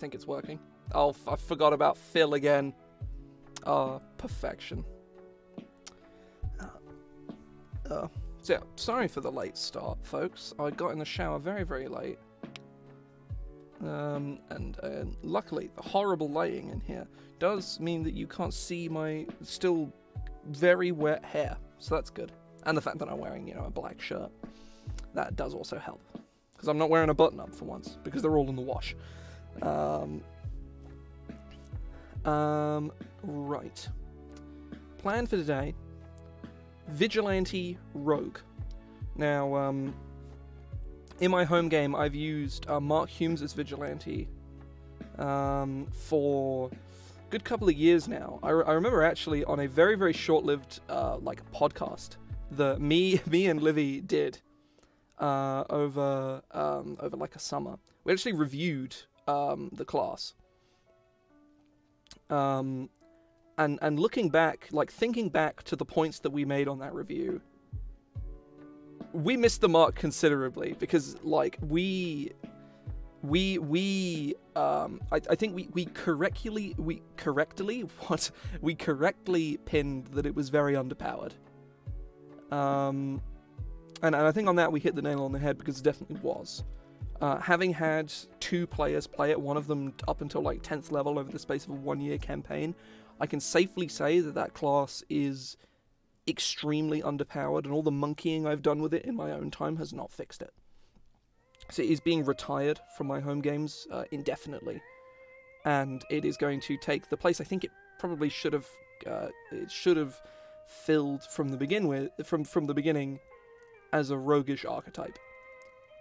think it's working. Oh, I forgot about Phil again. Perfection. So yeah, sorry for the late start, folks. I got in the shower very, very late. And luckily, the horrible lighting in here does mean that you can't see my still very wet hair. So that's good. And the fact that I'm wearing, you know, a black shirt. That does also help. Because I'm not wearing a button-up for once. Because they're all in the wash. Right. Plan for today. Vigilante Rogue. Now, in my home game, I've used Mark Humes' Vigilante for a good couple of years now. I remember actually on a very, very short-lived like podcast that me and Livy did over like a summer. We actually reviewed the class. And looking back, like thinking back to the points that we made on that review, we missed the mark considerably because like I think we correctly pinned that it was very underpowered. And I think on that we hit the nail on the head because it definitely was. Having had 2 players play it, one of them up until like 10th level over the space of a 1-year campaign, I can safely say that that class is extremely underpowered, and all the monkeying I've done with it in my own time has not fixed it. So it is being retired from my home games indefinitely, and it is going to take the place I think it probably should have filled from the beginning as a roguish archetype.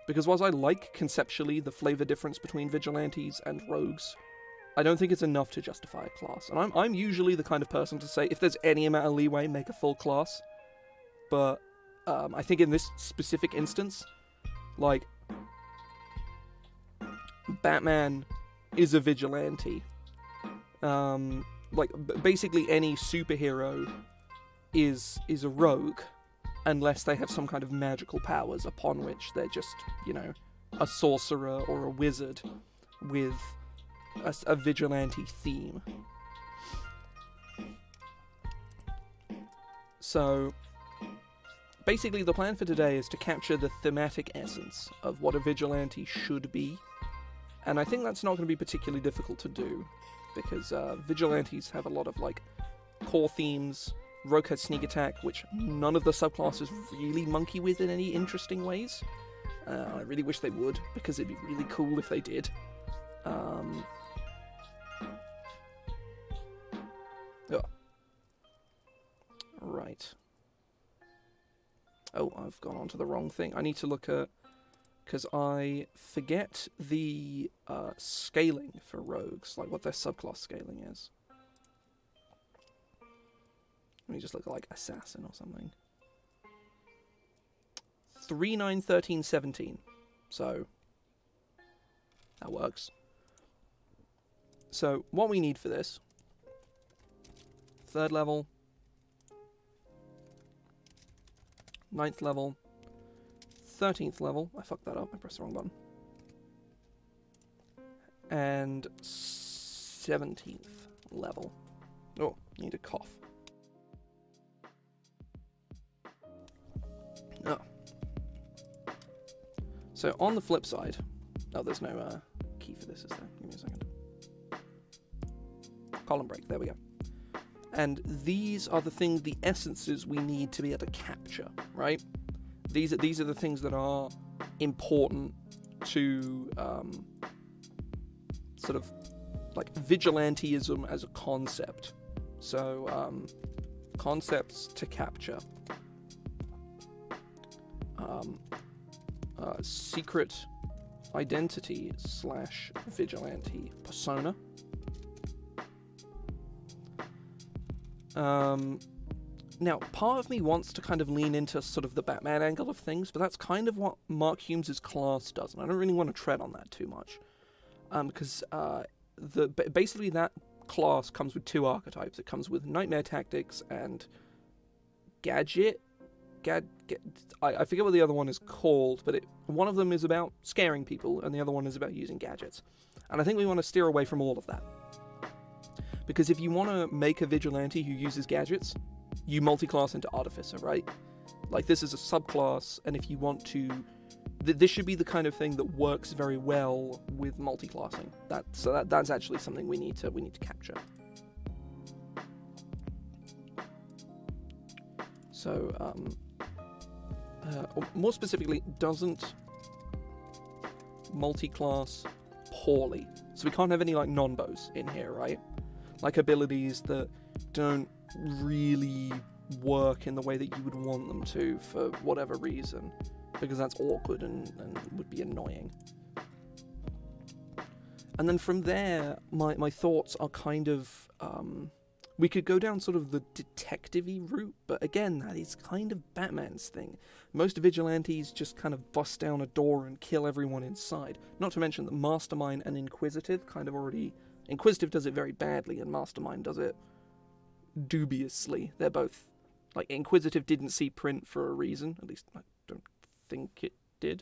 Because whilst I like conceptually the flavor difference between vigilantes and rogues, I don't think it's enough to justify a class. And I'm usually the kind of person to say, if there's any amount of leeway, make a full class. But I think in this specific instance, like, Batman is a vigilante. Like, basically any superhero is a rogue, unless they have some kind of magical powers upon which they're just, you know, a sorcerer or a wizard with a vigilante theme. So, basically the plan for today is to capture the thematic essence of what a vigilante should be, and I think that's not going to be particularly difficult to do, because vigilantes have a lot of, like, core themes. Rogue has sneak attack, which none of the subclasses really monkey with in any interesting ways. I really wish they would, because it'd be really cool if they did. Right. Oh, I've gone on to the wrong thing. I need to look at... because I forget the scaling for rogues, like what their subclass scaling is. Let me just look at, like, assassin or something. 3, 9, 13, 17. So, that works. So, what we need for this, 3rd level, 9th level, 13th level, I fucked that up, I pressed the wrong button, and 17th level. Oh, need a cough. Oh. So on the flip side, oh, there's no key for this, is there? Give me a second. Column break, there we go. And these are the things, the essences we need to be able to capture, right? These are the things that are important to sort of like vigilantism as a concept. So concepts to capture. Secret identity / vigilante persona. Now, part of me wants to kind of lean into sort of the Batman angle of things, but that's kind of what Mark Humes' class does, and I don't really want to tread on that too much. Because basically that class comes with 2 archetypes. It comes with Nightmare Tactics and Gadget. I forget what the other one is called, but one of them is about scaring people, and the other one is about using gadgets. And I think we want to steer away from all of that. Because if you want to make a vigilante who uses gadgets, you multi-class into artificer, right? Like, this is a subclass, and if you want to... this should be the kind of thing that works very well with multi-classing. That's actually something we need to capture. So, more specifically, doesn't multi-class poorly. So we can't have any, like, non-bows in here, right? Like, abilities that don't really work in the way that you would want them to for whatever reason, because that's awkward and would be annoying. And then from there, my thoughts are kind of, we could go down sort of the detective-y route, but again, that is kind of Batman's thing. Most vigilantes just kind of bust down a door and kill everyone inside. Not to mention that Mastermind and Inquisitive kind of already... Inquisitive does it very badly, and Mastermind does it dubiously. They're both... Like, Inquisitive didn't see print for a reason. At least, I don't think it did.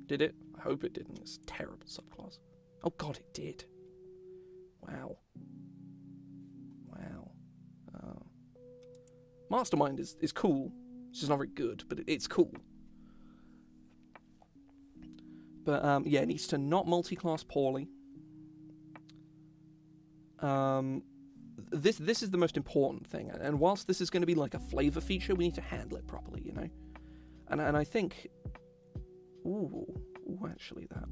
Did it? I hope it didn't. It's a terrible subclass. Oh god, it did. Wow. Wow. Mastermind is cool. It's just not very good, but it's cool. But, yeah, it needs to not multi-class poorly. This is the most important thing, and whilst this is going to be like a flavor feature, we need to handle it properly, you know? And I think... Ooh, actually, that...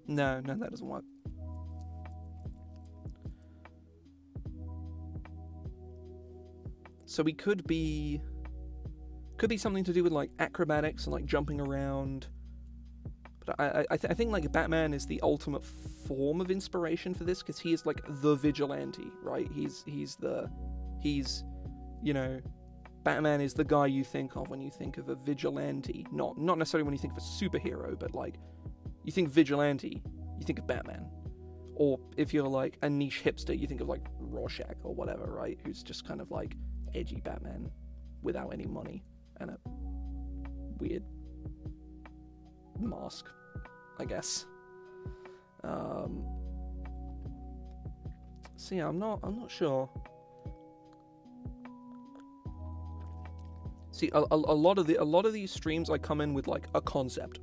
No, that doesn't work. So we could be something to do with, like, acrobatics and, like, jumping around. But I think, like, Batman is the ultimate form of inspiration for this, because he is, like, the vigilante, right? He's you know, Batman is the guy you think of when you think of a vigilante. Not necessarily when you think of a superhero, but, like, you think vigilante, you think of Batman. Or if you're, like, a niche hipster, you think of, like, Rorschach or whatever, right? Who's just kind of, like, edgy Batman without any money and a weird mask, I guess. So yeah, I'm not sure. See, a lot of these streams, I come in with, like, a concept,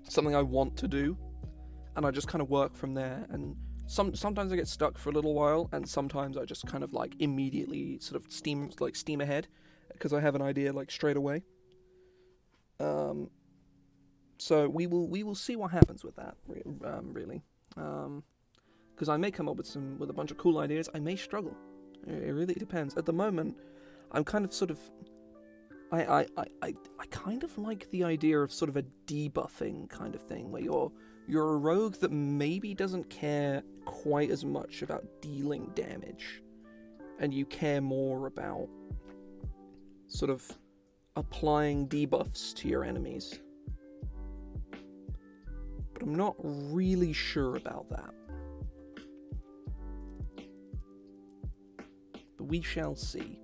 something I want to do, and I just kind of work from there. And sometimes I get stuck for a little while, and sometimes I just kind of, like, immediately sort of steam ahead because I have an idea, like, straight away. So we will see what happens with that, really. Because I may come up with a bunch of cool ideas. I may struggle. It really depends. At the moment, I'm kind of sort of... I kind of like the idea of sort of a debuffing kind of thing, where you're a rogue that maybe doesn't care quite as much about dealing damage, and you care more about sort of applying debuffs to your enemies. But I'm not really sure about that. But we shall see.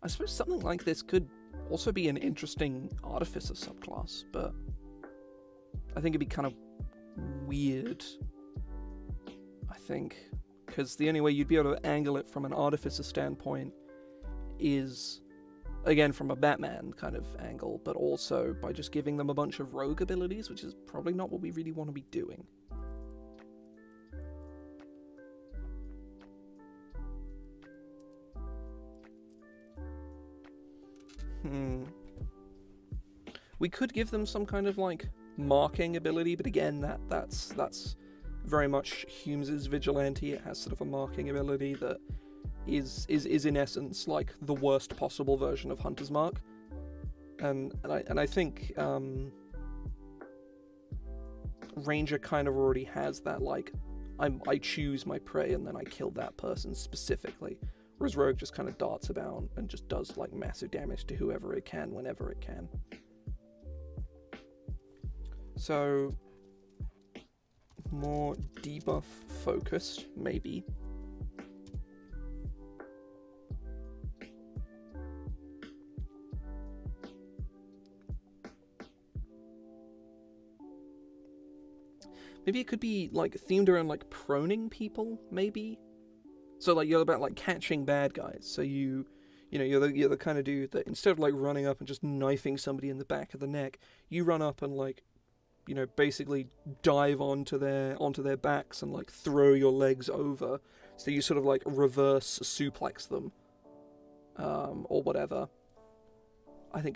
I suppose something like this could also be an interesting artificer subclass, but I think it'd be kind of weird, I think, because the only way you'd be able to angle it from an artificer standpoint is, again, from a Batman kind of angle, but also by just giving them a bunch of rogue abilities, which is probably not what we really want to be doing. We could give them some kind of, like, marking ability, but again, that's very much Humes' Vigilante. It has sort of a marking ability that is in essence like the worst possible version of Hunter's Mark, and I think Ranger kind of already has that, like, I choose my prey and then I kill that person specifically, Whereas Rogue just kind of darts about and just does like massive damage to whoever it can, whenever it can. So, more debuff focused, maybe. Maybe it could be like themed around like proning people, maybe. So like you're about like catching bad guys. So you're the kind of dude that instead of like running up and just knifing somebody in the back of the neck, you run up and like, basically dive onto their backs and like throw your legs over. So you sort of like reverse suplex them, or whatever. I think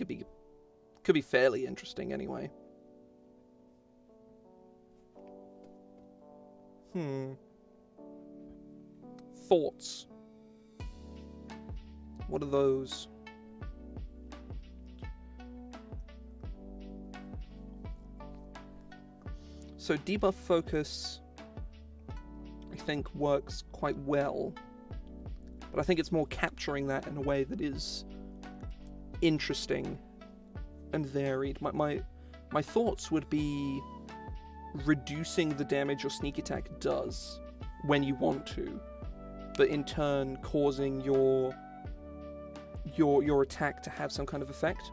could be fairly interesting anyway. Thoughts. What are those? So debuff focus, I think, works quite well, but I think it's more capturing that in a way that is interesting and varied. My thoughts would be reducing the damage your sneak attack does when you want to, but in turn causing your attack to have some kind of effect.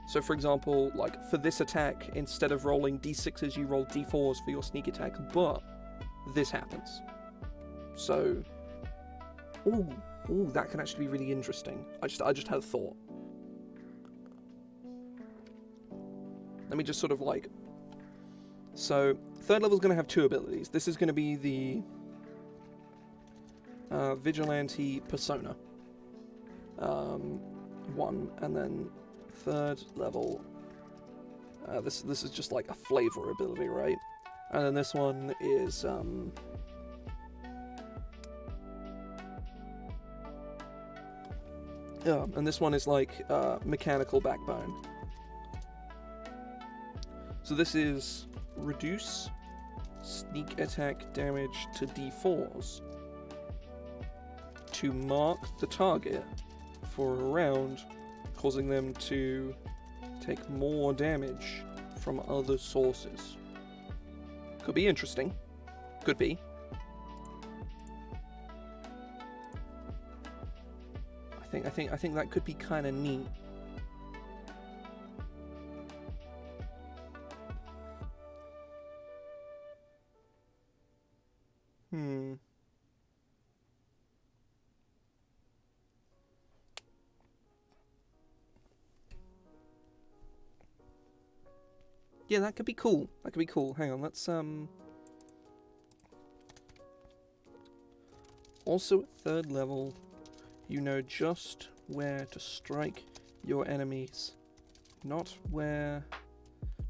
So for example, like for this attack, instead of rolling d6s, you roll d4s for your sneak attack, but this happens. So, ooh, that can actually be really interesting. I just had a thought. Let me just sort of like... So, third level is going to have 2 abilities. This is going to be the Vigilante Persona. 1, and then third level, this is just like a flavor ability, right? And then this one is and this one is like mechanical backbone. So this is reduce sneak attack damage to d4s to mark the target for a round, causing them to take more damage from other sources. Could be interesting. Could be. I think that could be kind of neat. Yeah, that could be cool. That could be cool. Hang on, let's also at third level, you know just where to strike your enemies, not where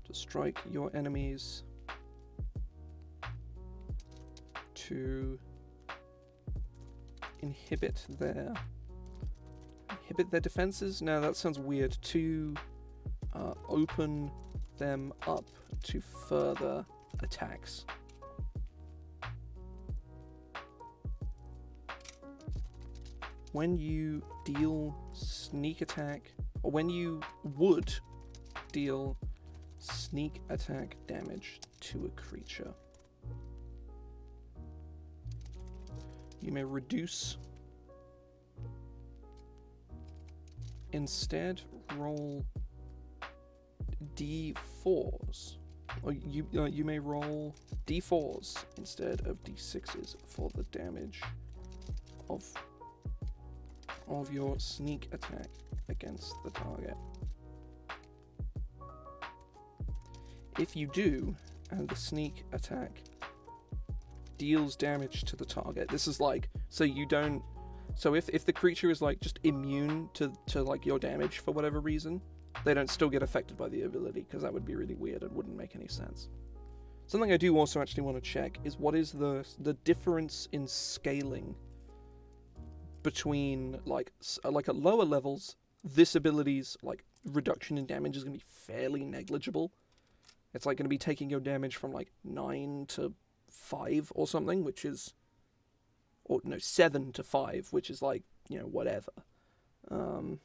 to strike your enemies to inhibit their defenses. Now that sounds weird. To open them up to further attacks. When you deal sneak attack, or when you would deal sneak attack damage to a creature, you may reduce. Instead, roll d4s, or you may roll d4s instead of d6s for the damage of your sneak attack against the target. If you do, and the sneak attack deals damage to the target, this is like, so you don't, so if the creature is like just immune to like your damage for whatever reason, they don't still get affected by the ability, because that would be really weird and wouldn't make any sense. Something I do also actually want to check is what is the difference in scaling between like at lower levels. This ability's like reduction in damage is going to be fairly negligible. It's like going to be taking your damage from like 9 to 5 or something, which is, or no, 7 to 5, which is like, you know, whatever. So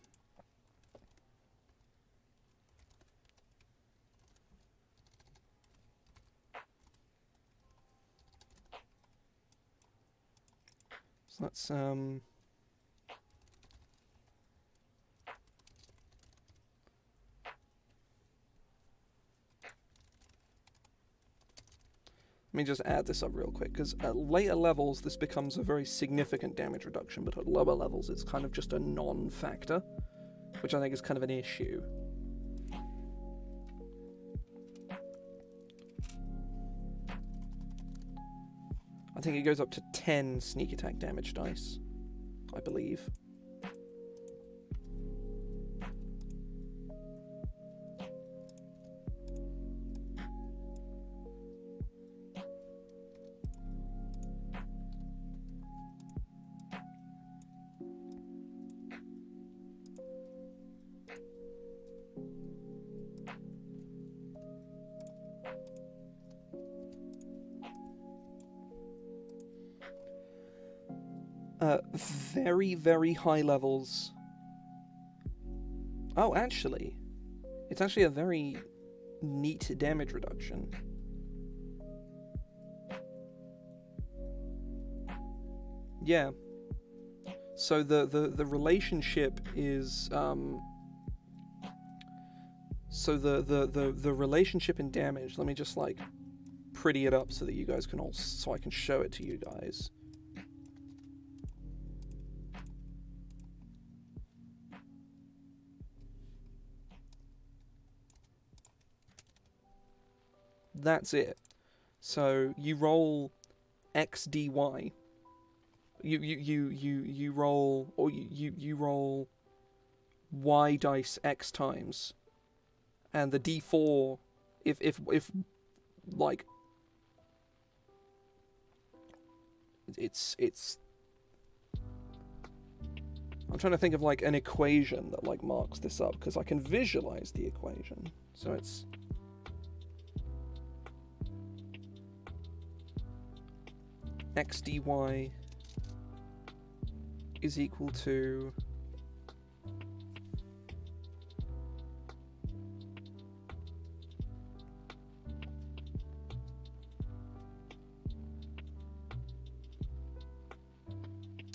that's let me just add this up real quick, because at later levels this becomes a very significant damage reduction, but at lower levels it's kind of just a non-factor, which I think is kind of an issue. I think it goes up to 10 sneak attack damage dice, I believe. Very, very high levels. Oh, actually, it's actually a very neat damage reduction. Yeah. So the relationship is so the relationship in damage. Let me just like pretty it up so that you guys can all, so I can show it to you guys. That's it. So you roll XDY. You roll, or you roll Y dice X times, and the D4, if like it's I'm trying to think of like an equation that like marks this up, because I can visualize the equation. So it's XDY is equal to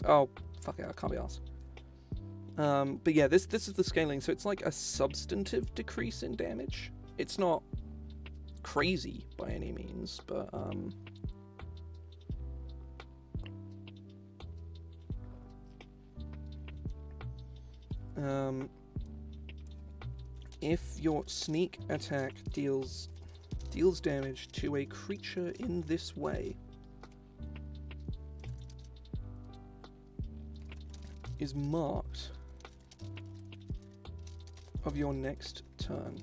oh fuck it, I can't be asked. But yeah, this is the scaling, so it's like a substantive decrease in damage. It's not crazy by any means, but if your sneak attack deals damage to a creature in this way, is marked of your next turn.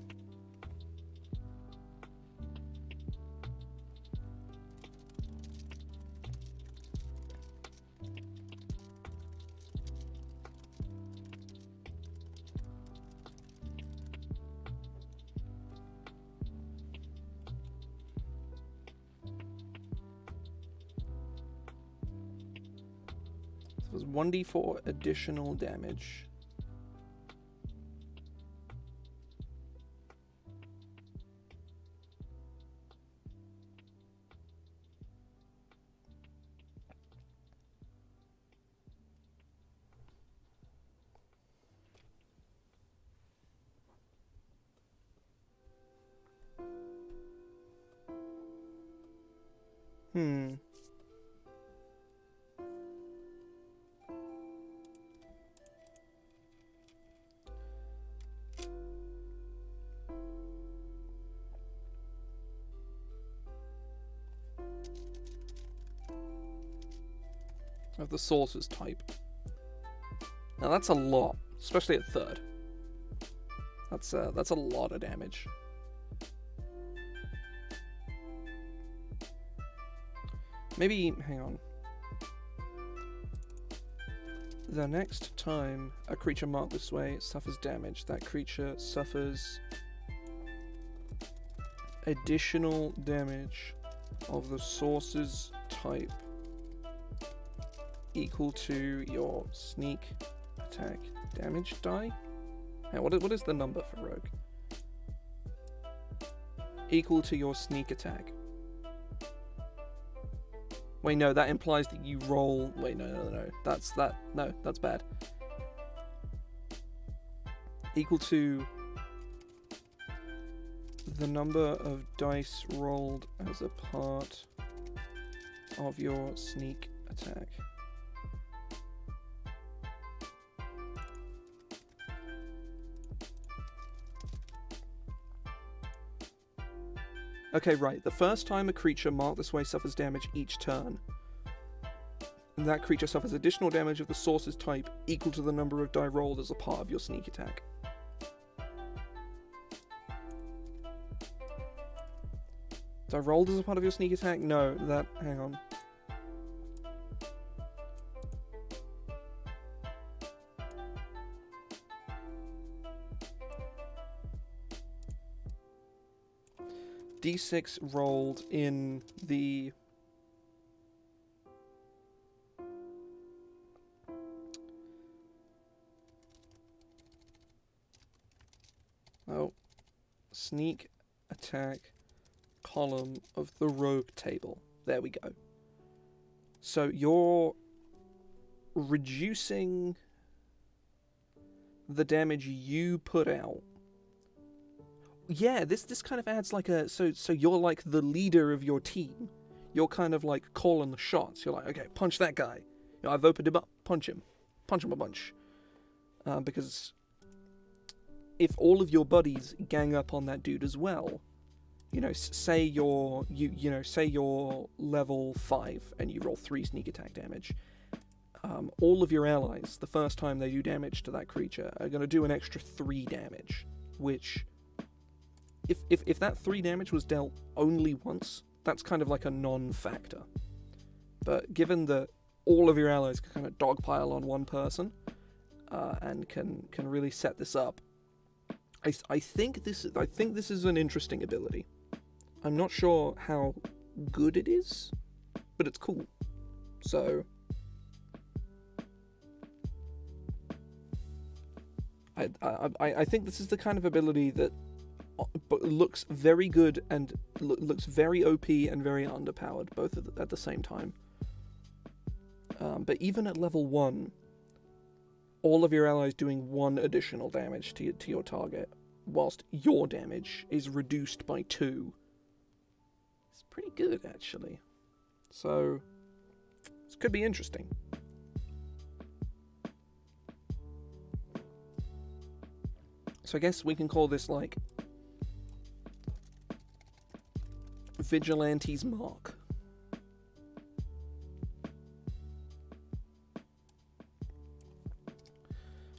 So it was 1d4 additional damage. Of the source's type. Now that's a lot, especially at third. That's a lot of damage. Maybe, hang on. The next time a creature marked this way suffers damage, that creature suffers additional damage of the source's type equal to your sneak attack damage die. Now, what is the number for rogue? Equal to your sneak attack. Wait, no, that implies that you roll... Wait, no. That's bad. Equal to the number of dice rolled as a part of your sneak attack. Okay, right. The first time a creature marked this way suffers damage each turn, and that creature suffers additional damage of the source's type equal to the number of die rolled as a part of your sneak attack. Die rolled as a part of your sneak attack? No, that... hang on. D6 rolled in the... Oh. Sneak attack column of the rogue table. There we go. So you're reducing the damage you put out. Yeah, this kind of adds like a... So you're like the leader of your team. You're kind of like calling the shots. You're like, okay, punch that guy. You know, I've opened him up. Punch him. Punch him a bunch. Because if all of your buddies gang up on that dude as well, you know, say you're level 5 and you roll 3 sneak attack damage. All of your allies, the first time they do damage to that creature, are going to do an extra 3 damage, which... If that 3 damage was dealt only once, that's kind of like a non-factor. But given that all of your allies can kind of dogpile on one person, and can really set this up, I think this is an interesting ability. I'm not sure how good it is, but it's cool. So I think this is the kind of ability that looks very good and looks very OP and very underpowered, both at the same time. But even at level 1, all of your allies doing 1 additional damage to your target, whilst your damage is reduced by 2. It's pretty good, actually. So, this could be interesting. So I guess we can call this, like, Vigilante's Mark.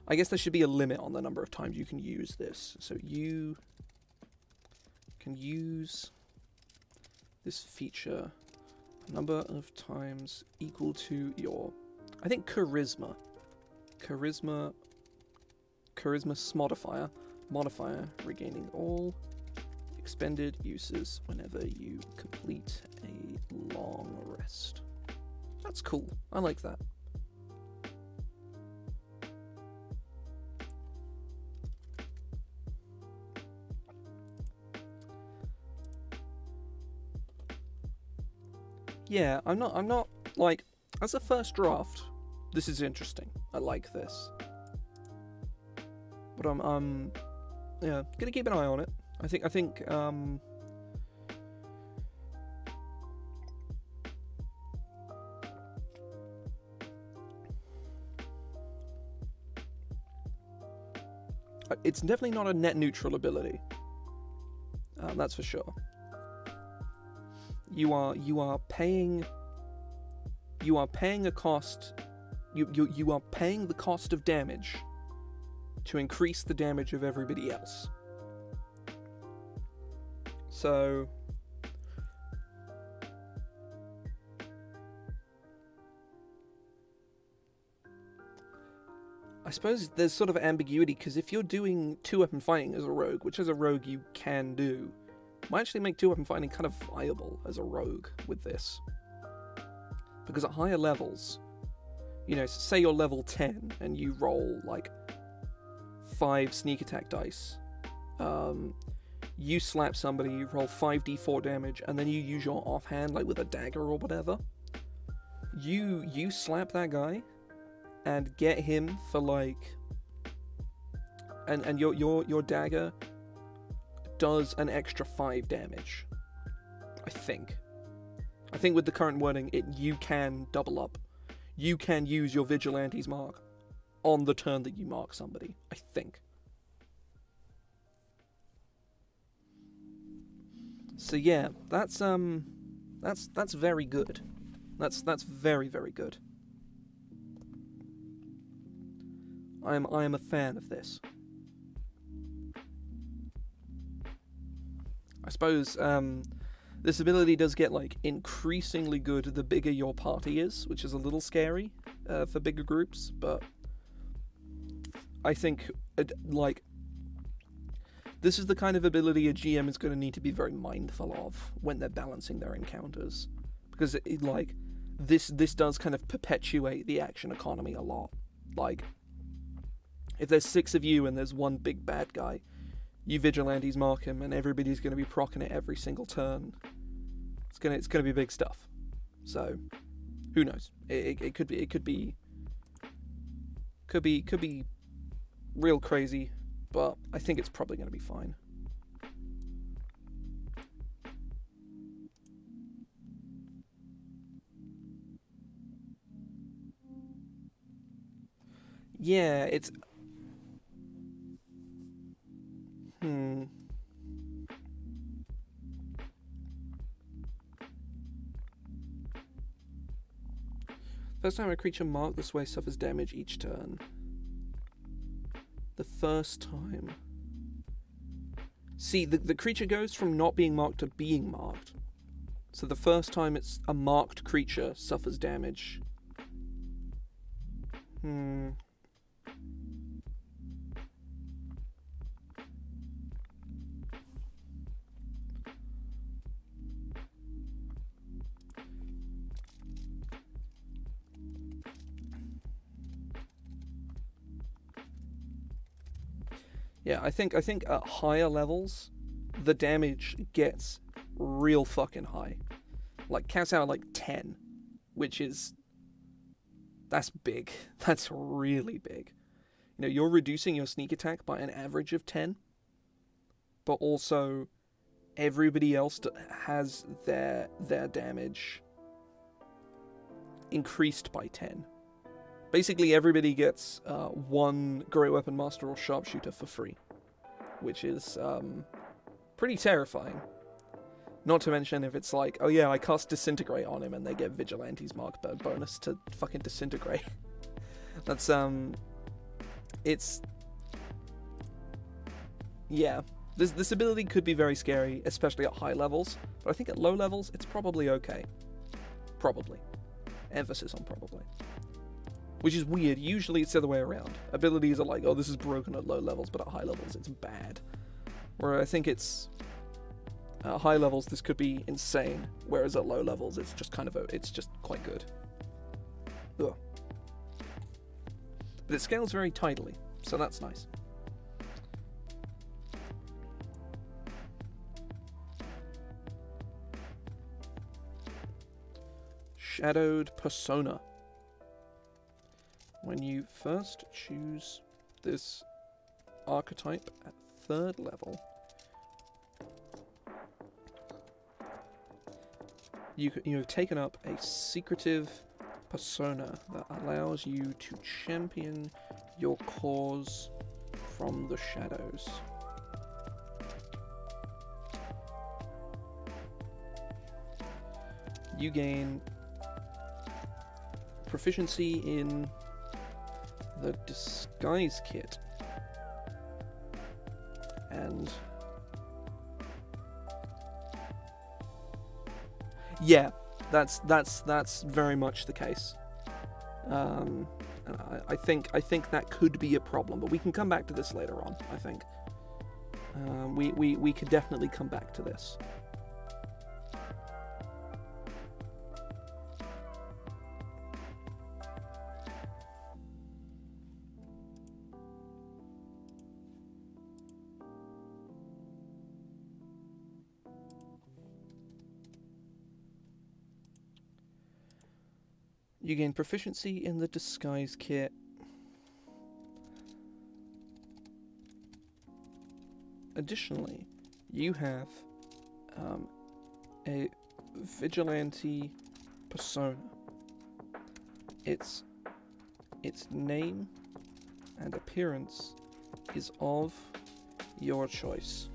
I guess there should be a limit on the number of times you can use this. So you can use this feature a number of times equal to your, I think, charisma modifier, regaining all expended uses whenever you complete a long rest. That's cool. I like that. Yeah, I'm not like, as a first draft, this is interesting. I like this. But I'm yeah, gonna keep an eye on it. I think it's definitely not a net neutral ability. That's for sure. You are paying a cost. You are paying the cost of damage to increase the damage of everybody else. So I suppose there's sort of ambiguity, because if you're doing 2-weapon fighting as a rogue, which as a rogue you can do, might actually make 2-weapon fighting kind of viable as a rogue with this. Because at higher levels, you know, say you're level 10 and you roll like 5 sneak attack dice. You slap somebody, you roll 5d4 damage, and then you use your offhand, like with a dagger or whatever. You slap that guy and get him for like, and your dagger does an extra 5 damage. I think with the current wording, you can double up. You can use your Vigilante's mark on the turn that you mark somebody, I think. So yeah, that's very good. That's very, very good. I am a fan of this. I suppose this ability does get like increasingly good the bigger your party is, which is a little scary for bigger groups, but I think like this is the kind of ability a GM is going to need to be very mindful of when they're balancing their encounters, because this does kind of perpetuate the action economy a lot. Like, if there's 6 of you and there's one big bad guy, you Vigilantes mark him, and everybody's going to be proccing it every single turn. It's gonna be big stuff. So, who knows? It could be real crazy, but I think it's probably going to be fine. Yeah, it's... First time a creature marked this way suffers damage each turn. The first time. See, the creature goes from not being marked to being marked. So the first time it's a marked creature suffers damage. Yeah, I think at higher levels, the damage gets real fucking high. Like, caps out at like 10, which is... that's big. That's really big. You know, you're reducing your sneak attack by an average of 10, but also everybody else has their damage increased by 10. Basically, everybody gets 1 Great Weapon Master or Sharpshooter for free, which is pretty terrifying. Not to mention if it's like, oh yeah, I cast Disintegrate on him and they get Vigilante's mark bonus to fucking disintegrate. That's, it's... yeah. This ability could be very scary, especially at high levels, but I think at low levels, it's probably okay. Probably. Emphasis on probably. Which is weird. Usually it's the other way around. Abilities are like, oh, this is broken at low levels, but at high levels it's bad. Where I think it's... at high levels this could be insane, whereas at low levels it's just kind of... it's just quite good. Ugh. But it scales very tidily, so that's nice. Shadowed Persona. When you first choose this archetype at 3rd level, you have taken up a secretive persona that allows you to champion your cause from the shadows. You gain proficiency in the Disguise Kit, and yeah, that's very much the case. And I think that could be a problem, but we can come back to this later on. I think we could definitely come back to this. You gain proficiency in the disguise kit. Additionally, you have a Vigilante persona. Its name and appearance is of your choice.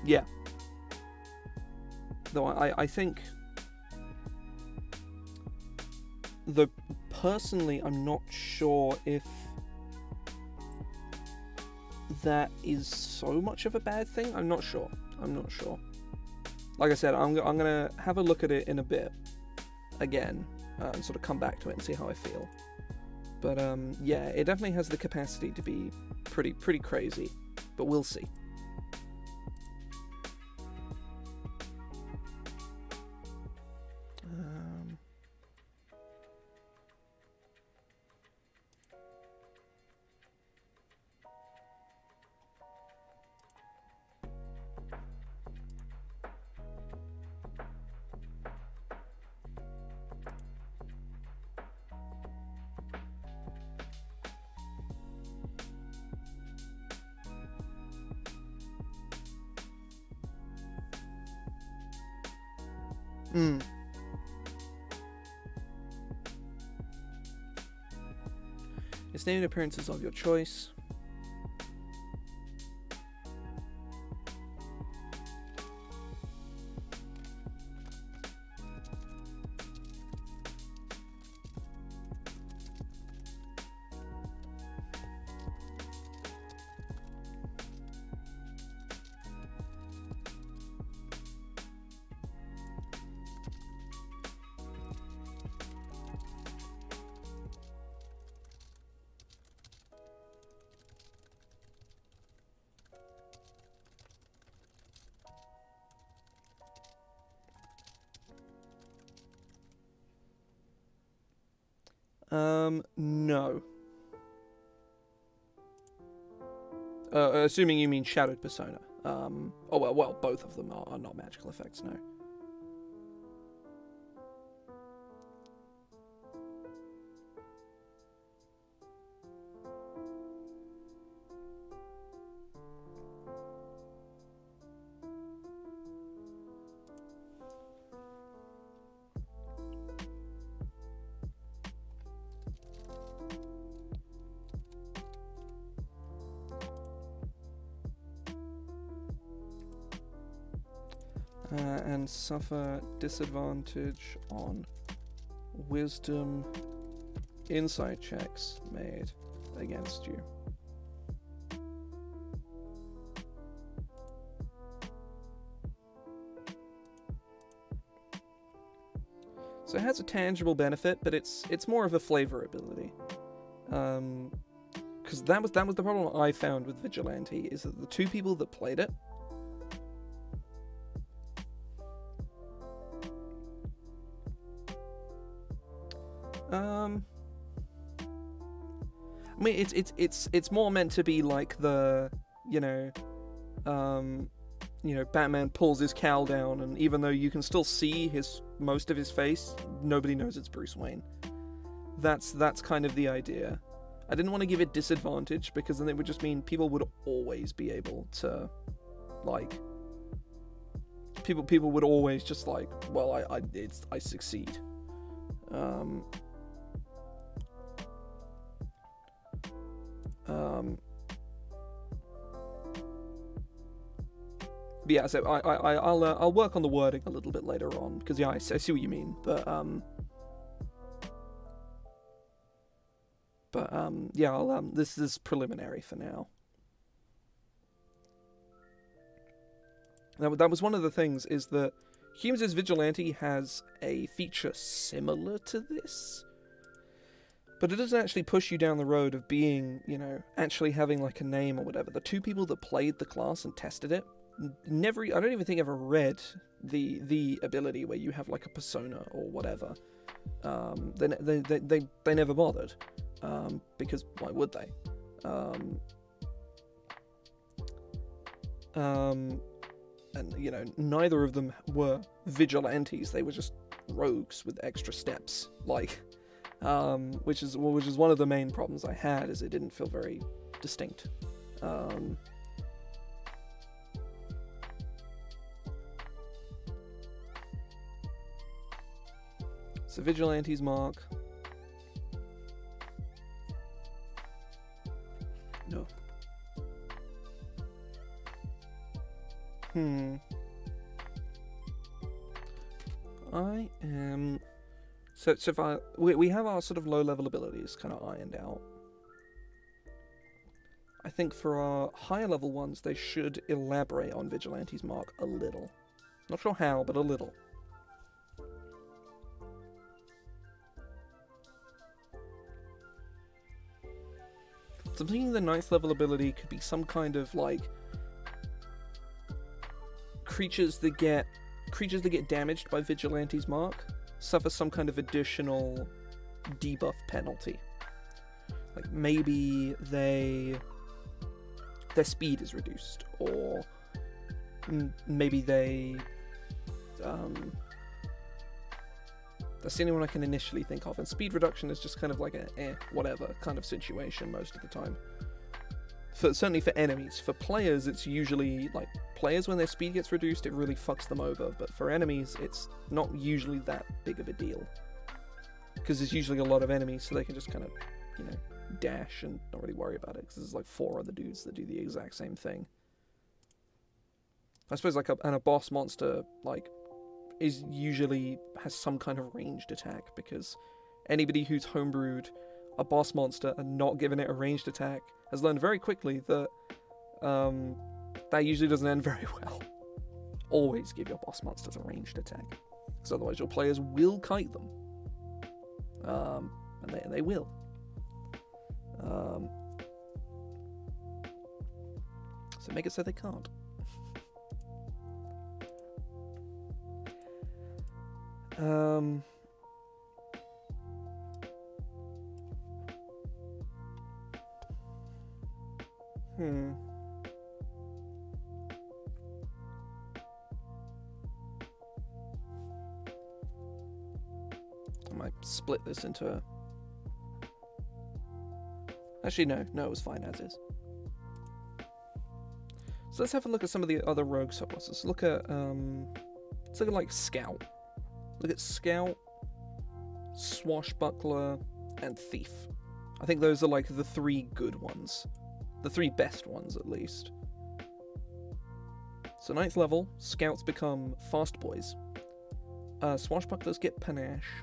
Yeah. Though I think... Though personally, I'm not sure if that is so much of a bad thing. I'm not sure. Like I said, I'm gonna have a look at it in a bit again and sort of come back to it and see how I feel. But yeah, it definitely has the capacity to be pretty crazy. But we'll see. Its name and appearances of your choice. No. Assuming you mean Shadowed Persona. Oh, well, both of them are not magical effects, no. And suffer disadvantage on wisdom insight checks made against you. So it has a tangible benefit, but it's more of a flavor ability. Because that was the problem I found with Vigilante, is that the two people that played it, I mean, it's more meant to be like the, Batman pulls his cowl down, and even though you can still see most of his face, nobody knows it's Bruce Wayne. That's kind of the idea. I didn't want to give it disadvantage, because then it would just mean people would always be able to, like, people would always just like, well, I succeed. But yeah, so I'll work on the wording a little bit later on, because yeah, I see what you mean, but yeah, this is preliminary for now. That was one of the things, is that Humes' Vigilante has a feature similar to this, but it doesn't actually push you down the road of being, actually having like a name or whatever. The two people that played the class and tested it, I don't even think ever read the ability where you have like a persona or whatever. They never bothered, because why would they? And, you know, neither of them were vigilantes. They were just rogues with extra steps, like, which is one of the main problems I had, is it didn't feel very distinct. So Vigilante's mark. No. I am... So if we have our sort of low-level abilities kind of ironed out. I think for our higher-level ones, they should elaborate on Vigilante's mark a little. Not sure how, but a little. So I'm thinking the 9th level ability could be some kind of, like, creatures that get damaged by Vigilante's mark suffer some kind of additional debuff penalty. Like, maybe their speed is reduced, or maybe they... That's the only one I can initially think of, and speed reduction is just kind of like a whatever kind of situation most of the time. Certainly for enemies. For players, it's usually, like, players when their speed gets reduced, it really fucks them over, but for enemies, it's not usually that big of a deal. Because there's usually a lot of enemies, so they can just kind of, you know, dash and not really worry about it, because there's like 4 other dudes that do the exact same thing. I suppose, like, a boss monster, like, is usually has some kind of ranged attack, because anybody who's homebrewed a boss monster and not given it a ranged attack has learned very quickly that that usually doesn't end very well. Always give your boss monsters a ranged attack, because otherwise your players will kite them, and they will. So make it so they can't. I might split this into a... Actually, no, it was fine as is. So let's have a look at some of the other rogue subclasses. Let's look at like Scout. Look at Scout, Swashbuckler, and Thief. I think those are like the 3 good ones. The 3 best ones, at least. So 9th level, Scouts become Fast Boys. Swashbucklers get Panache.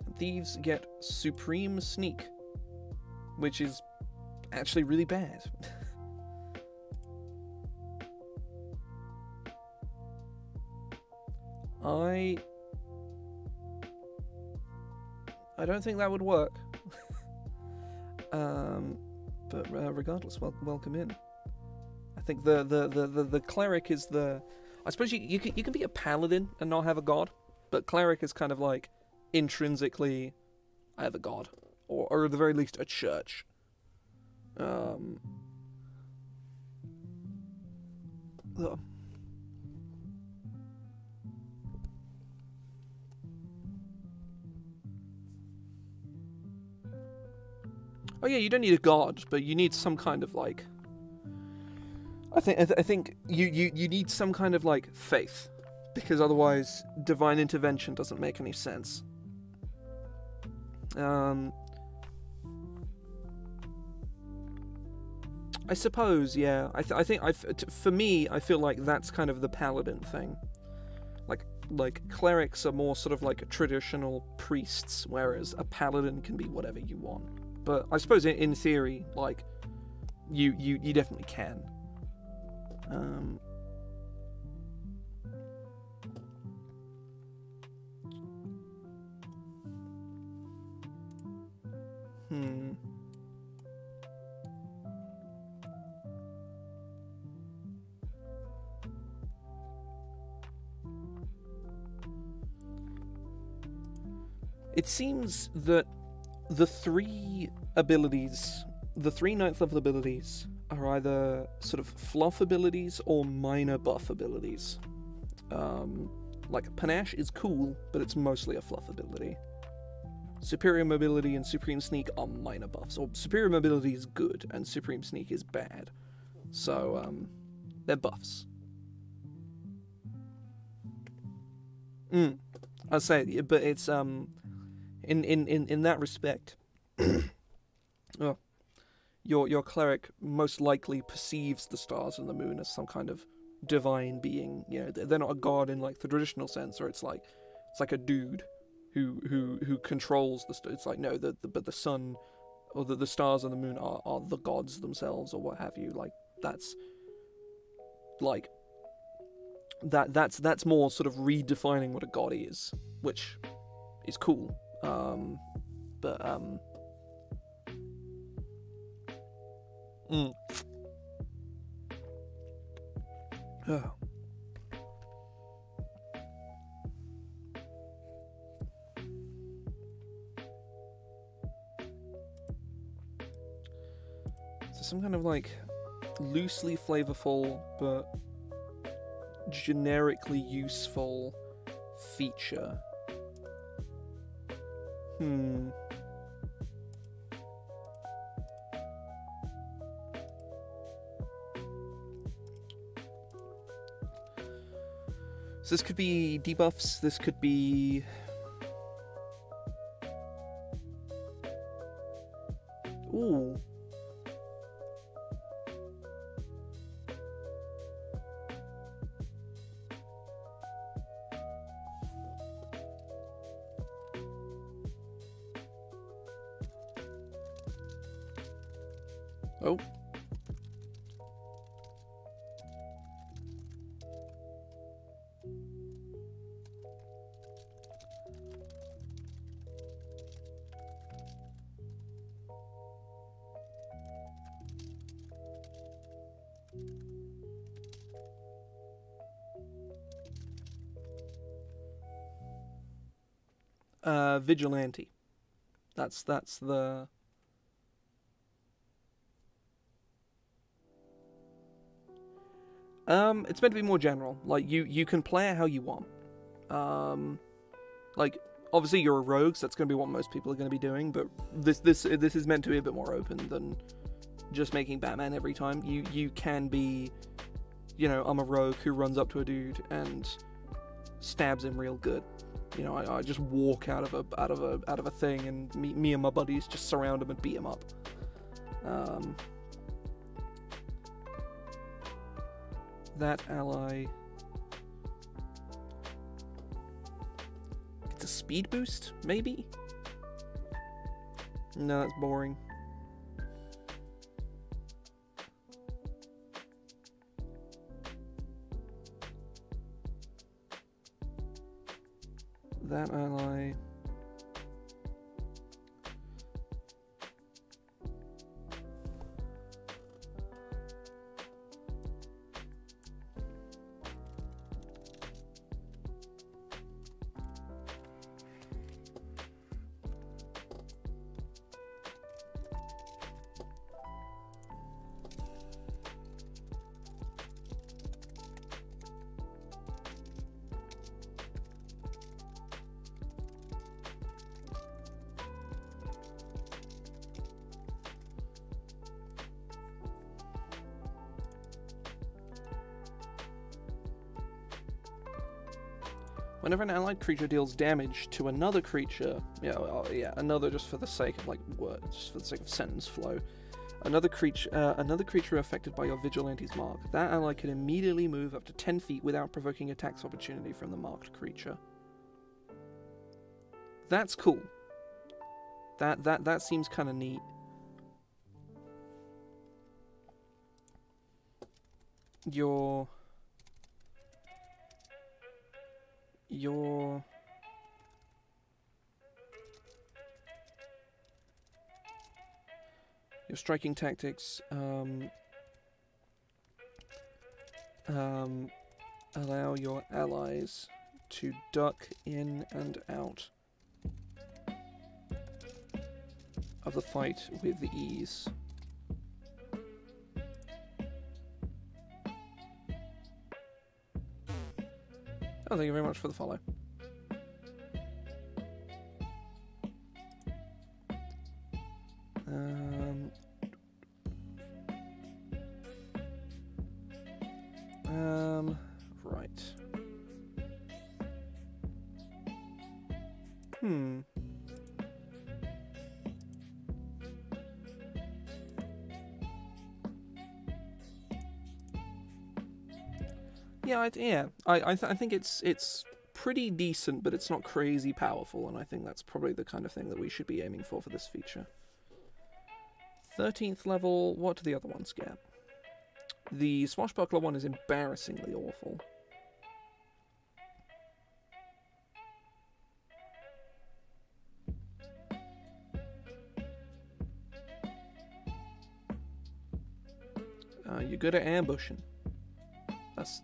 And Thieves get Supreme Sneak, which is actually really bad. I don't think that would work. But regardless, welcome in. I think the cleric is the... I suppose you can be a paladin and not have a god, but cleric is kind of like intrinsically I have a god, or at the very least a church. Oh yeah, you don't need a god, but you need some kind of, like... I think you need some kind of, like, faith, because otherwise divine intervention doesn't make any sense. I suppose, yeah. I think for me, I feel like that's kind of the paladin thing. Like clerics are more sort of like traditional priests, whereas a paladin can be whatever you want. But I suppose in theory, like, you definitely can. It seems that the 3 abilities, the 3 9th level abilities, are either sort of fluff abilities or minor buff abilities. Like Panache is cool, but it's mostly a fluff ability. Superior Mobility and Supreme Sneak are minor buffs, or Superior Mobility is good and Supreme Sneak is bad. So, they're buffs. I say, but it's in that respect, oh, your cleric most likely perceives the stars and the moon as some kind of divine being. You know, they're not a god in like the traditional sense, or it's like a dude who controls the stars. It's like, no, but the sun or the stars and the moon are the gods themselves, or what have you. Like that's like that's more sort of redefining what a god is, which is cool. But oh. So some kind of like loosely flavorful but generically useful feature. So this could be debuffs, this could be... Ooh. Oh. Vigilante. That's the... It's meant to be more general. Like, you can play it how you want. Like, obviously you're a rogue, so that's going to be what most people are going to be doing, but this is meant to be a bit more open than just making Batman every time. You can be, you know, I'm a rogue who runs up to a dude and stabs him real good. You know, I just walk out of a thing, and me and my buddies just surround him and beat him up. That ally gets a speed boost, maybe? No, that's boring. That ally... Whenever an allied creature deals damage to another creature, another just for the sake of like word, just for the sake of sentence flow, another creature affected by your Vigilante's mark, that ally can immediately move up to 10 feet without provoking attacks opportunity from the marked creature. That's cool. That seems kind of neat. Your striking tactics allow your allies to duck in and out of the fight with ease. Oh, thank you very much for the follow. Right. Yeah, I think it's pretty decent, but it's not crazy powerful, and I think that's probably the kind of thing that we should be aiming for this feature. 13th level, what do the other ones get? The Swashbuckler one is embarrassingly awful. You're good at ambushing. That's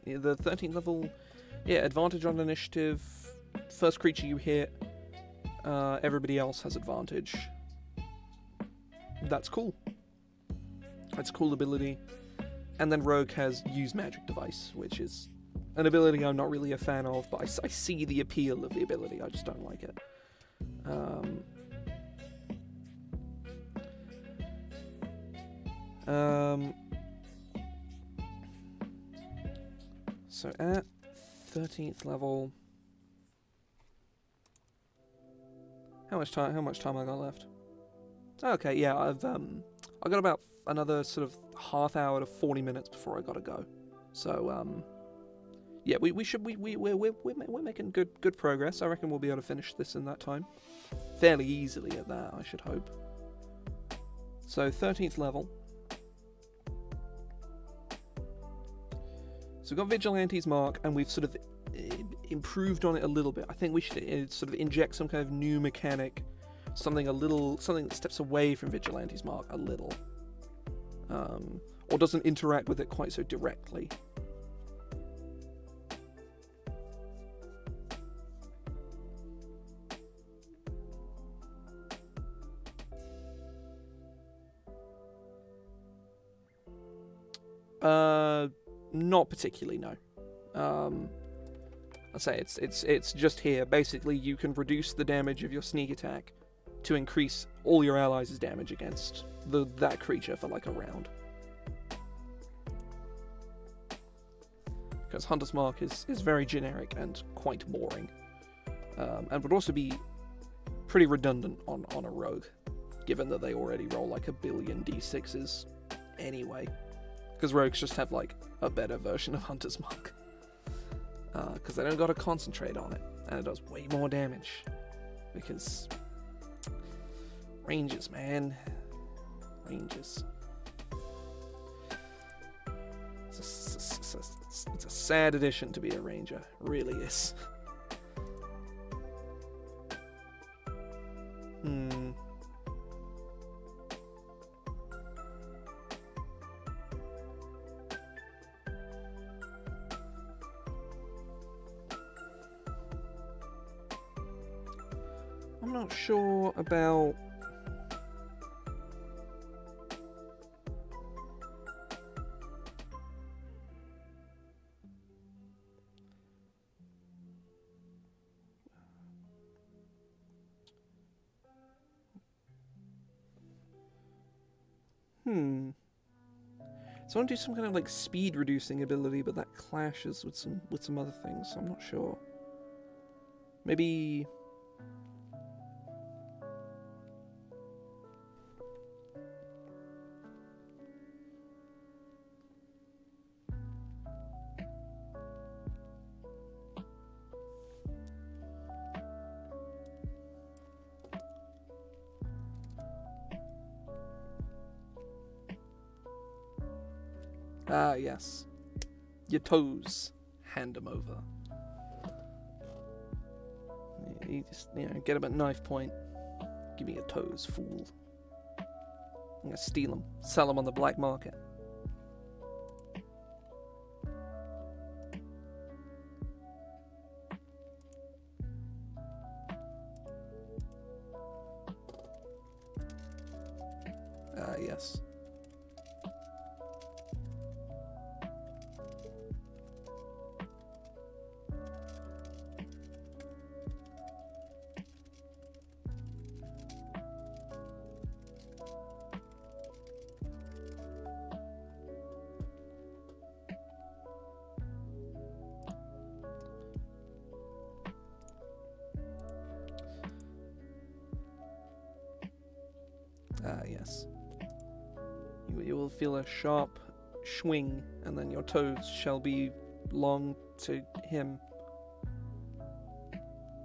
the 13th level. Yeah, advantage on initiative. First creature you hit, everybody else has advantage. That's cool. That's a cool ability. And then Rogue has Use Magic Device, which is an ability I'm not really a fan of, but I see the appeal of the ability, I just don't like it. So at 13th level, how much time I got left? Okay, yeah, I've got about another sort of half hour to 40 minutes before I gotta go. So yeah, we're making good progress. I reckon we'll be able to finish this in that time, fairly easily at that, I should hope. So 13th level. So we've got Vigilante's Mark, and we've sort of improved on it a little bit. I think we should sort of inject some kind of new mechanic, something that steps away from Vigilante's Mark a little, or doesn't interact with it quite so directly. Not particularly, no. I'd say it's just here. Basically, you can reduce the damage of your sneak attack to increase all your allies' damage against that creature for like a round. Because Hunter's Mark is very generic and quite boring, and would also be pretty redundant on a rogue, given that they already roll like a billion d6s anyway. Because rogues just have like a better version of Hunter's Mark, because they don't got to concentrate on it, and it does way more damage. Because ranges, man, ranges. It's a sad addition to be a ranger, it really is. I'm not sure about... So I want to do some kind of like speed reducing ability, but that clashes with some other things, so I'm not sure. Maybe... Ah, yes. Your toes. Hand them over. You just, get them at knife point. Give me your toes, fool. I'm gonna steal them. Sell them on the black market. Ah, yes. Yes. You will feel a sharp swing, and then your toes shall be long to him.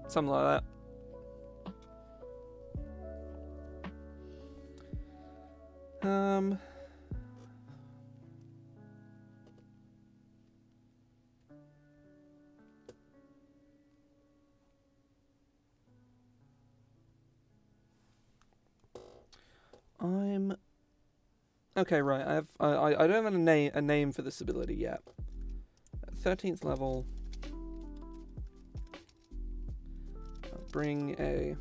Something like that. I'm okay. Right, I don't have a name for this ability yet. At 13th level, I'll bring a.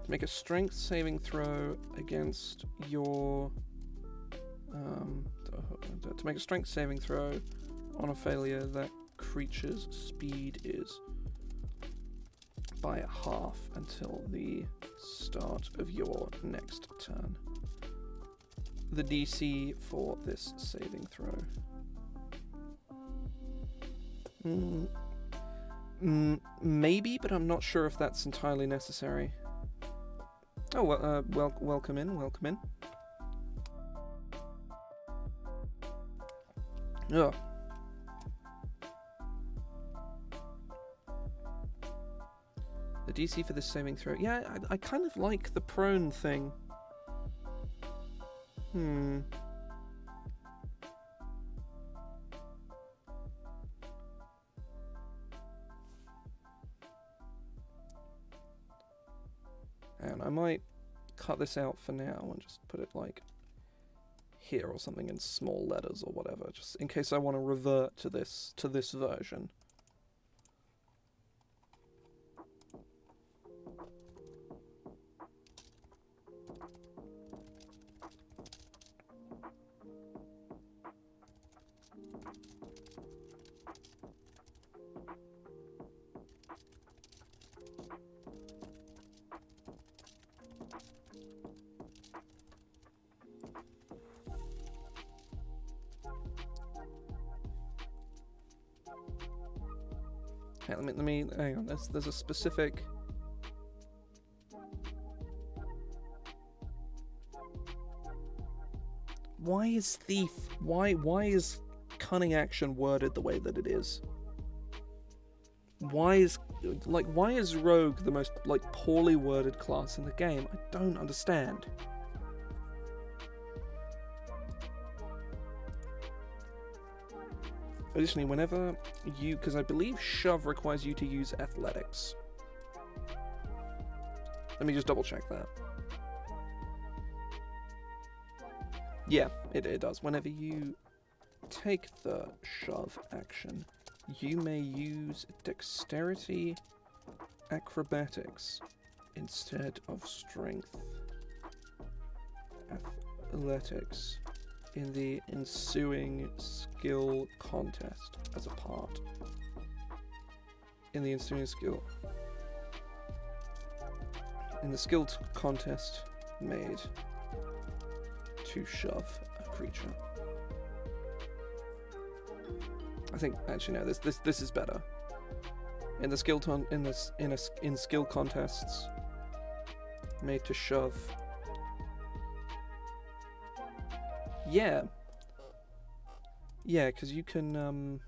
Make a strength saving throw against your to make a strength saving throw on a failure, that creature's speed is by half until the start of your next turn. The DC for this saving throw. Maybe, but I'm not sure if that's entirely necessary. Oh, well, welcome in, welcome in. Ugh. The DC for this saving throw. Yeah, I kind of like the prone thing. And I might cut this out for now and just put it like here or something in small letters or whatever, just in case I want to revert to this version. Okay, let me hang on. There's a specific. Why is thief? Why is cunning action worded the way that it is? Why is rogue the most like poorly worded class in the game? I don't understand. Additionally, whenever you, because I believe shove requires you to use athletics. Let me just double check that. Yeah, it does. Whenever you take the shove action, you may use dexterity acrobatics instead of strength athletics in the ensuing skill contest as a part. In the ensuing skill. In the skill contest made to shove a creature. I think actually no, this is better. In the skill in skill contests made to shove. Yeah. Yeah, because you can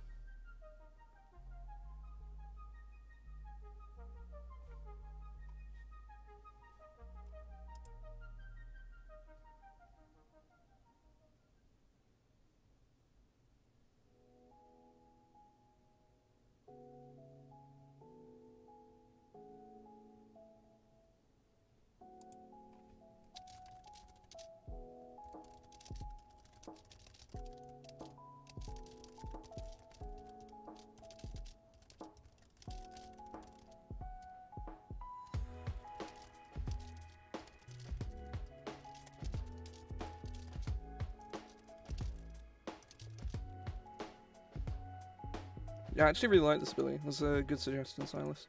Yeah, I actually really like this ability. That's a good suggestion, Silas.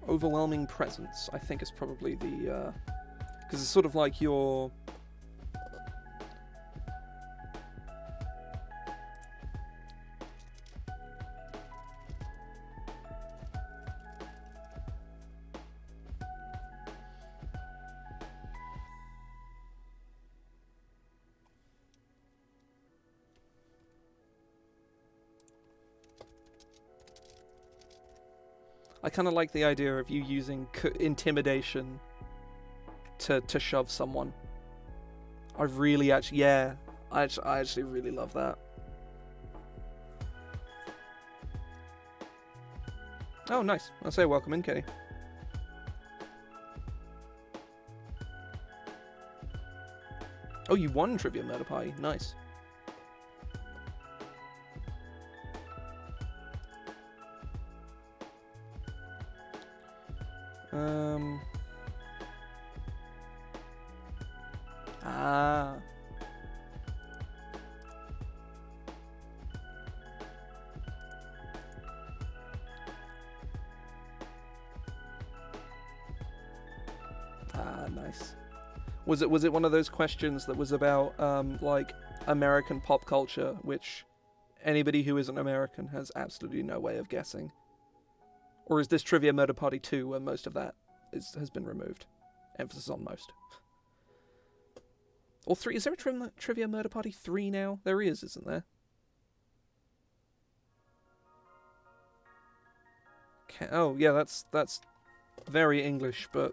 Overwhelming presence, I think, is probably the... because it's sort of like your... I kind of like the idea of you using intimidation to shove someone. I really actually, yeah, I actually really love that. Oh, nice. I'll say welcome in, Katie. Oh, you won Trivia Murder Party. Nice. Ah. Ah, nice. Was it one of those questions that was about like American pop culture, which anybody who isn't American has absolutely no way of guessing? Or is this Trivia Murder Party 2 where most of that has been removed? Emphasis on most. Or 3? Is there a Trivia Murder Party 3 now? There is, isn't there? Oh, yeah, that's very English, but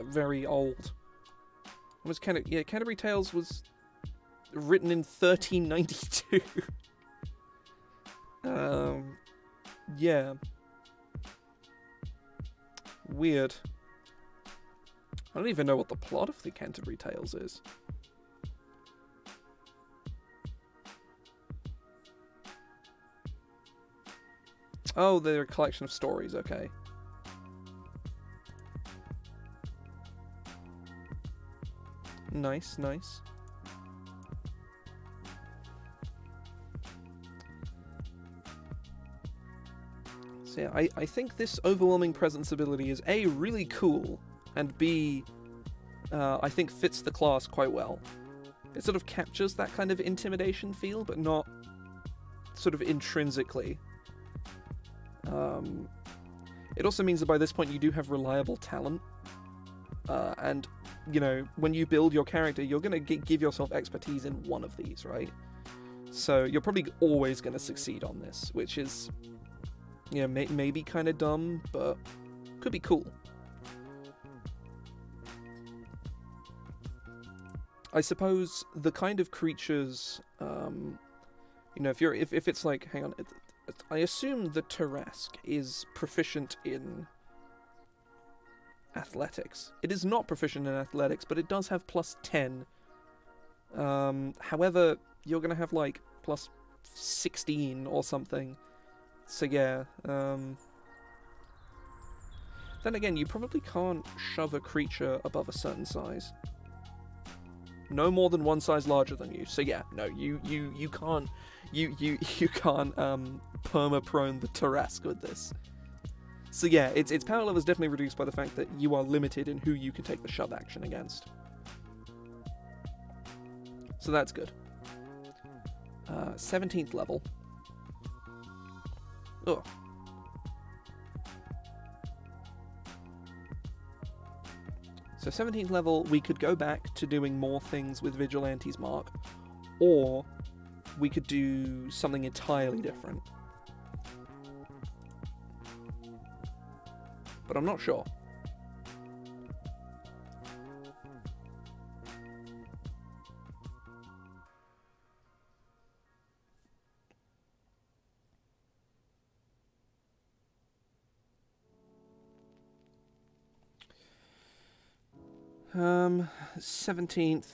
very old. Was Canterbury Tales was written in 1392. Yeah. Weird. I don't even know what the plot of the Canterbury Tales is. Oh, they're a collection of stories, okay. Nice, nice. So yeah, I think this overwhelming presence ability is A, really cool, and B, I think fits the class quite well. It sort of captures that kind of intimidation feel, but not sort of intrinsically. It also means that by this point you do have reliable talent, and, you know, when you build your character, you're going to give yourself expertise in one of these, right? So you're probably always going to succeed on this, which is, you know, maybe kind of dumb, but could be cool. I suppose the kind of creatures, you know, if it's like, hang on, I assume the Tarrasque is proficient in athletics. It is not proficient in athletics, but it does have +10. However, you're going to have like +16 or something. So yeah, then again, you probably can't shove a creature above a certain size. No more than one size larger than you. So yeah, no, you can't perma-prone the Tarrasque with this. So yeah, its power level is definitely reduced by the fact that you are limited in who you can take the shove action against. So that's good. 17th level. Ugh. So 17th level, we could go back to doing more things with Vigilante's Mark, or we could do something entirely different. But I'm not sure. Um, 17th.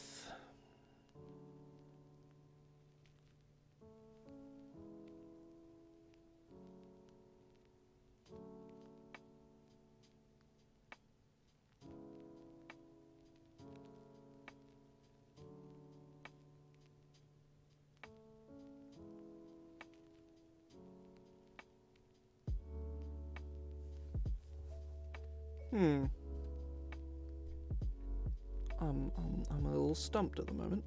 Hmm. I'm a little stumped at the moment.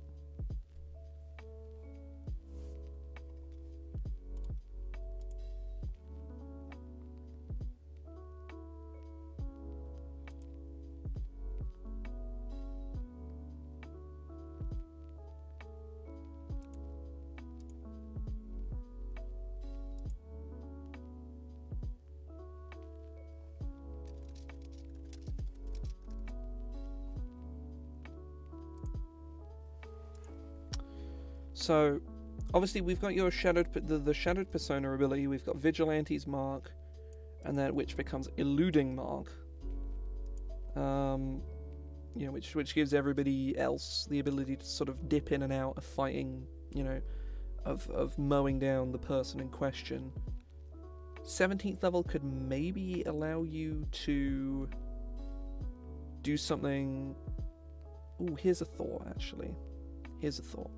So, obviously we've got your the shadowed persona ability. We've got Vigilante's mark, and then which becomes eluding mark. You know, which gives everybody else the ability to sort of dip in and out of fighting. You know, of mowing down the person in question. 17th level could maybe allow you to do something. Ooh, here's a thought. Actually, here's a thought.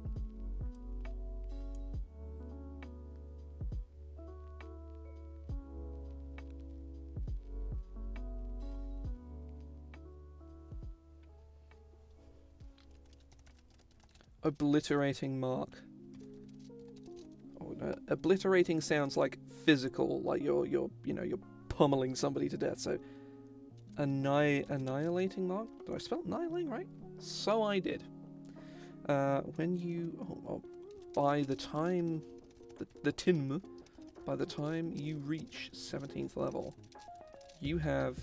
Obliterating mark. Oh, no. Obliterating sounds like physical, like you're pummeling somebody to death. So annihilating mark. Did I spell annihilating right? So I did. When you by the time by the time you reach 17th level, you have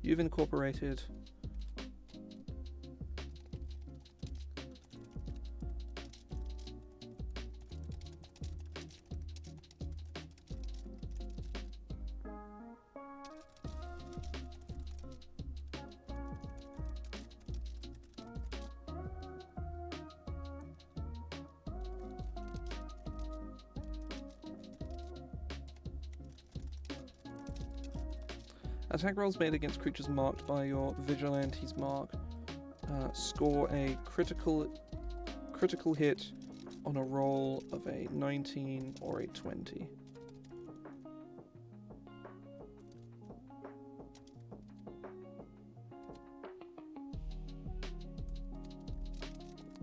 you've incorporated attack rolls made against creatures marked by your Vigilante's mark. Score a critical hit on a roll of a 19 or a 20.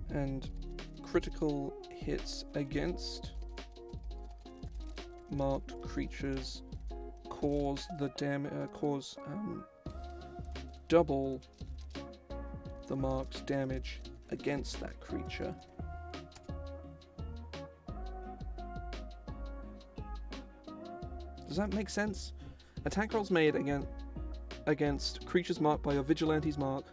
And critical hits against marked creatures cause the double the mark's damage against that creature. Does that make sense? Attack rolls made against creatures marked by your Vigilante's mark.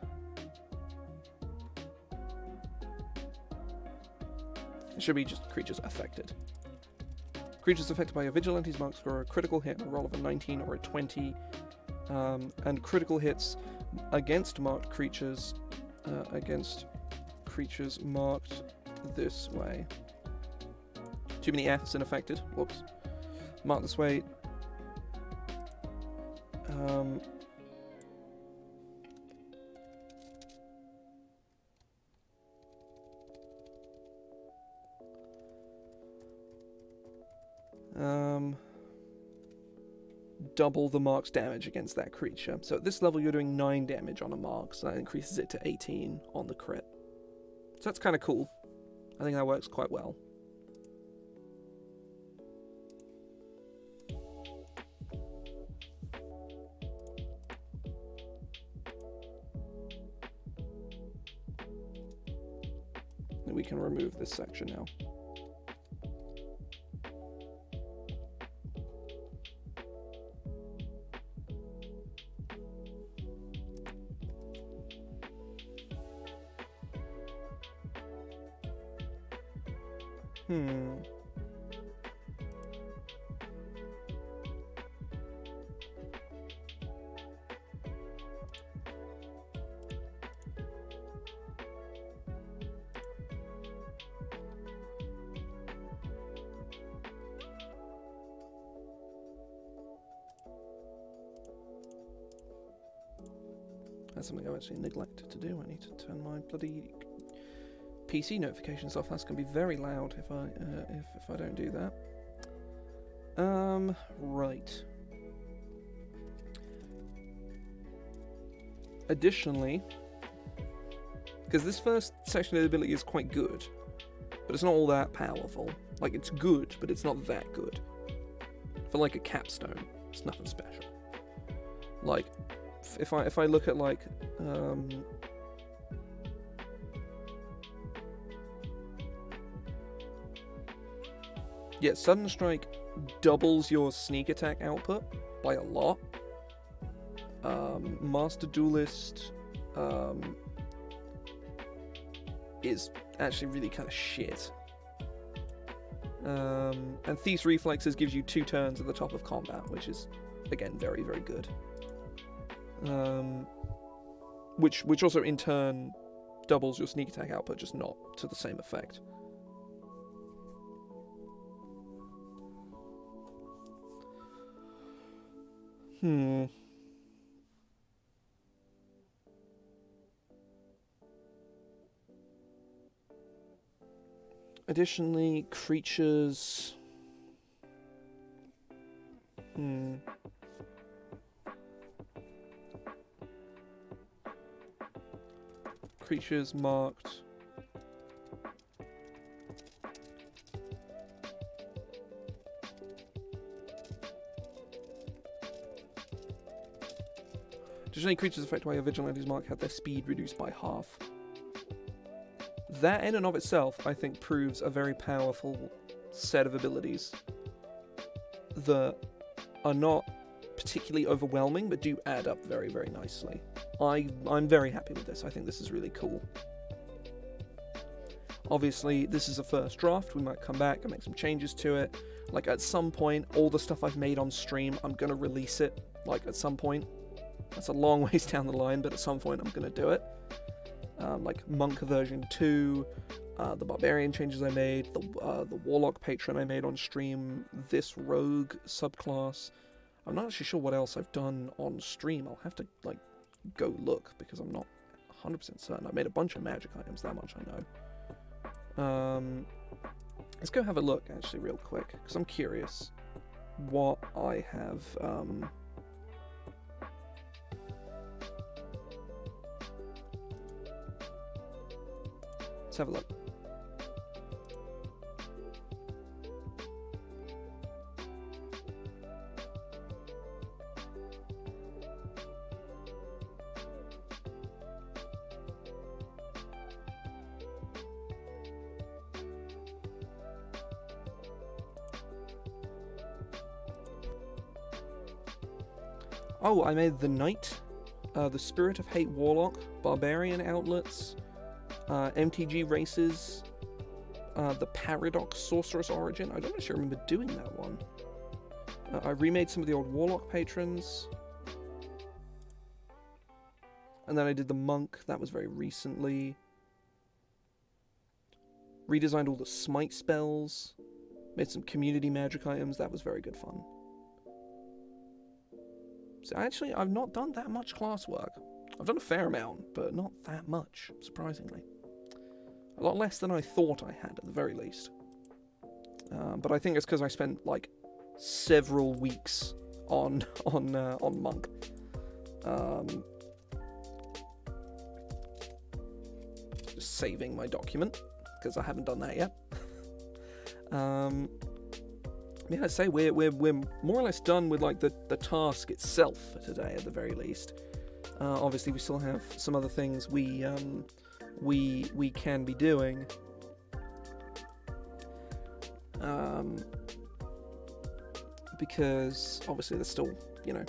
It should be just creatures affected. Creatures affected by your Vigilante's mark score a critical hit on a roll of a 19 or a 20, and critical hits against marked creatures, marked this way. Too many F's in affected. Whoops. Marked this way. Double the mark's damage against that creature. So at this level you're doing 9 damage on a mark, so that increases it to 18 on the crit. So that's kind of cool. I think that works quite well. And we can remove this section now. That's something I actually neglected to do. I need to turn my bloody PC notifications off. That's going to be very loud if I don't do that. Right. Additionally, because this first section of the ability is quite good, but it's not all that powerful. Like, it's good, but it's not that good. For like a capstone, it's nothing special. Like, if I look at like yeah, Sudden Strike doubles your sneak attack output by a lot. Master Duelist is actually really kind of shit. And Thief's Reflexes gives you 2 turns at the top of combat, which is, again, very, very good. Which also, in turn, doubles your sneak attack output, just not to the same effect. Additionally, creatures... Creatures marked... Additionally, creatures affected by a Vigilante's mark have their speed reduced by half. That in and of itself, I think, proves a very powerful set of abilities that are not particularly overwhelming, but do add up very, very nicely. I'm very happy with this. I think this is really cool. Obviously, this is a first draft. We might come back and make some changes to it. Like, at some point, all the stuff I've made on stream, I'm going to release it. Like, at some point. That's a long ways down the line, but at some point I'm going to do it. Like Monk version 2, the Barbarian changes I made, the Warlock Patron I made on stream, this Rogue subclass. I'm not actually sure what else I've done on stream. I'll have to, like, go look, because I'm not 100% certain. I made a bunch of magic items, that much I know. Let's go have a look, actually, real quick, because I'm curious what I have... Let's have a look. Oh, I made the Knight, the Spirit of Hate Warlock, Barbarian outlets, MTG races, the Paradox Sorceress Origin. I don't actually remember doing that one. I remade some of the old Warlock patrons. And then I did the Monk, that was very recently. Redesigned all the Smite spells. Made some community magic items, that was very good fun. So actually, I've not done that much class work. I've done a fair amount, but not that much, surprisingly. A lot less than I thought I had, at the very least. But I think it's because I spent, like, several weeks on Monk. Just saving my document, because I haven't done that yet. Yeah, I'd say we're more or less done with, like, the task itself for today, at the very least. Obviously, we still have some other things we can be doing. Because obviously there's still, you know,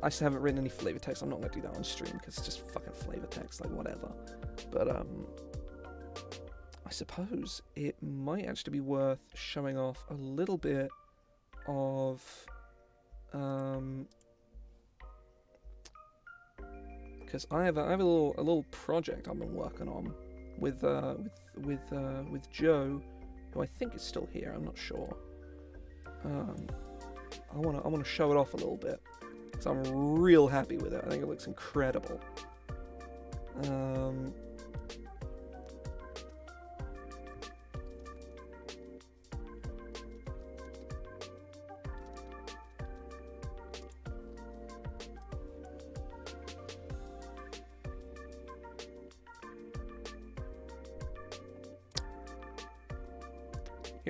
I still haven't written any flavor text. I'm not going to do that on stream because it's just fucking flavor text, like whatever. But I suppose it might actually be worth showing off a little bit of because I have a little project I've been working on with Joe, who I think is still here. I'm not sure. I wanna show it off a little bit because I'm real happy with it. I think it looks incredible.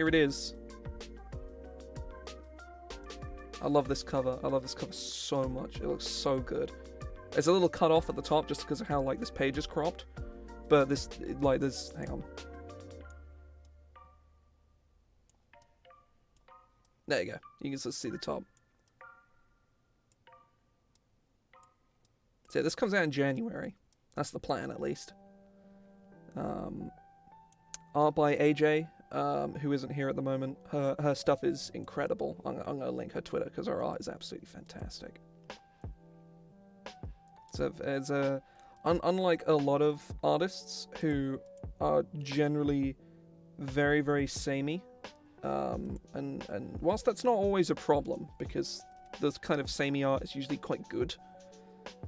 Here it is. I love this cover. I love this cover so much. It looks so good. It's a little cut off at the top just because of how, like, this page is cropped. But this, like, this... Hang on. There you go. You can just see the top. So this comes out in January. That's the plan, at least. Art by AJ, who isn't here at the moment. Her stuff is incredible. I'm going to link her Twitter because her art is absolutely fantastic. So it's unlike a lot of artists who are generally very, very samey, and whilst that's not always a problem because this kind of samey art is usually quite good,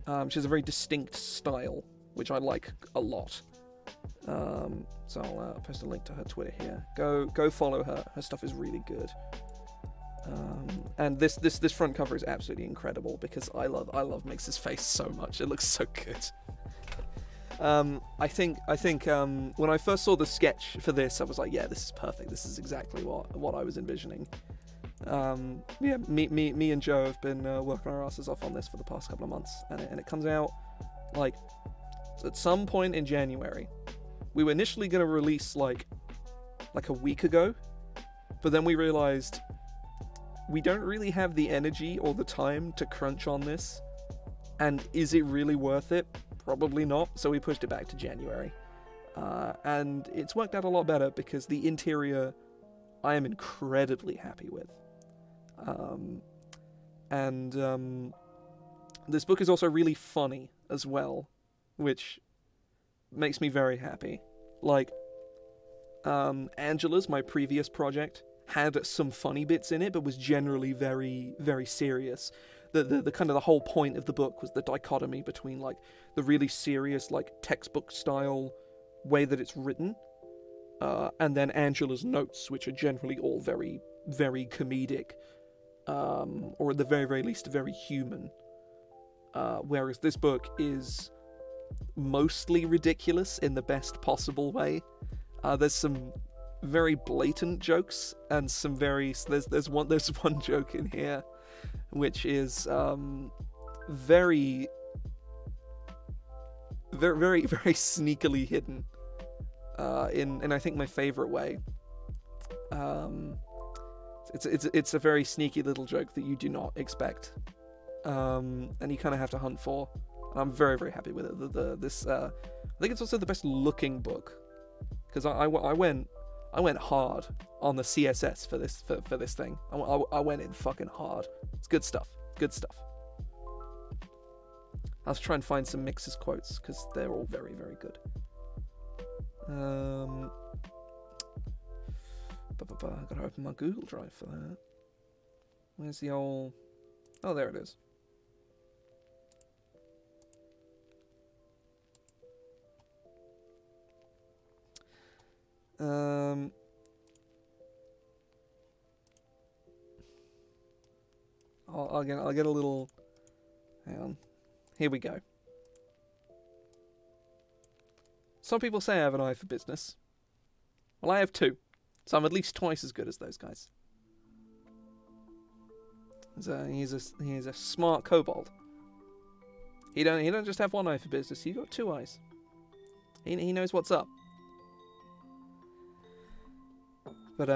she has a very distinct style, which I like a lot. So I'll post a link to her Twitter here. Go follow her. Her stuff is really good. And this front cover is absolutely incredible because I love Mix's face so much. It looks so good. I think when I first saw the sketch for this, I was like, yeah, this is perfect. This is exactly what I was envisioning. Yeah, me and Joe have been working our asses off on this for the past couple of months, and it comes out like at some point in January. We were initially going to release like a week ago, but then we realized we don't really have the energy or the time to crunch on this, and is it really worth it? Probably not, so we pushed it back to January. And it's worked out a lot better because the interior I am incredibly happy with. This book is also really funny as well, which makes me very happy. Like, Angela's, my previous project, had some funny bits in it, but was generally very, very serious. The kind of the whole point of the book was the dichotomy between, like, the really serious, like, textbook style way that it's written, and then Angela's notes, which are generally all very, very comedic, or at the very, very least, very human. Whereas this book is mostly ridiculous in the best possible way. There's some very blatant jokes, and some very... There's one joke in here which is very, very, very, very sneakily hidden in I think my favorite way. It's a very sneaky little joke that you do not expect, and you kind of have to hunt for. And I'm very, very happy with it. I think it's also the best looking book because I went hard on the CSS for this thing. I went in fucking hard. It's good stuff. Good stuff. I was trying to find some Mixes quotes because they're all very, very good. I gotta open my Google Drive for that. Where's the old... Oh, there it is. I'll get a little... Hang on. Here we go. Some people say I have an eye for business. Well, I have two. So I'm at least twice as good as those guys. He's a smart kobold. He don't just have one eye for business. He got two eyes. He knows what's up. But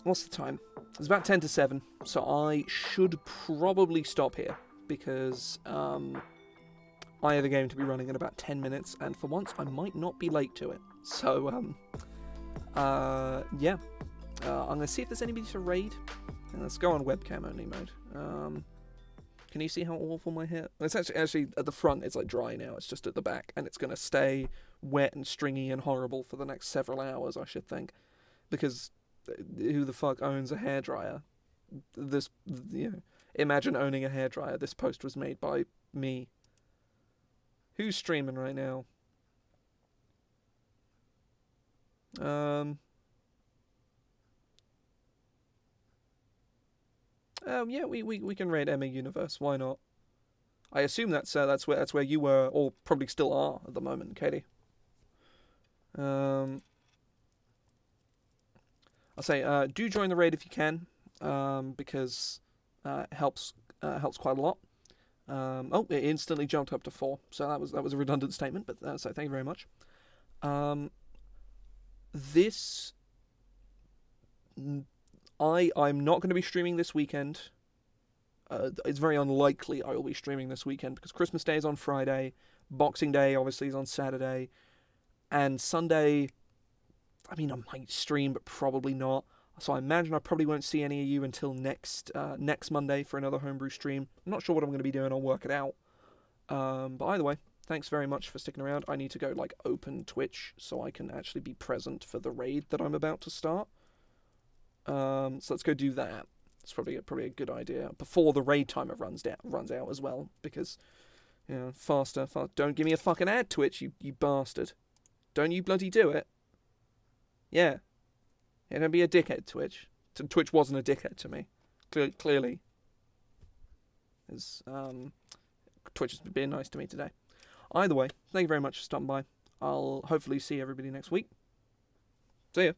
what's the time? It's about 10 to 7, so I should probably stop here because I have a game to be running in about 10 minutes, and for once I might not be late to it. So yeah, I'm gonna see if there's anybody to raid. And let's go on webcam only mode. Can you see how awful my hair? It's actually at the front. It's like dry now. It's just at the back, and it's gonna stay wet and stringy and horrible for the next several hours, I should think, because who the fuck owns a hairdryer? Imagine owning a hairdryer. This post was made by me. Who's streaming right now? Yeah, we can raid Emma Universe. Why not? I assume that's where you were, or probably still are at the moment, Katie. I'll say do join the raid if you can, because it helps quite a lot. Oh, it instantly jumped up to 4, so that was a redundant statement, but so thank you very much. I'm not going to be streaming this weekend. It's very unlikely I will be streaming this weekend because Christmas Day is on Friday, Boxing Day obviously is on Saturday, and Sunday, I mean, I might stream, but probably not. So I imagine I probably won't see any of you until next Monday for another Homebrew stream. I'm not sure what I'm going to be doing. I'll work it out. But either way, thanks very much for sticking around. I need to go open Twitch so I can actually be present for the raid that I'm about to start. So let's go do that. It's probably a good idea before the raid timer runs out as well, because faster. Don't give me a fucking ad, Twitch, you bastard. Don't you bloody do it. Yeah, don't be a dickhead, Twitch. Twitch wasn't a dickhead to me, clearly. Twitch has been being nice to me today. Either way, thank you very much for stopping by. I'll hopefully see everybody next week. See ya.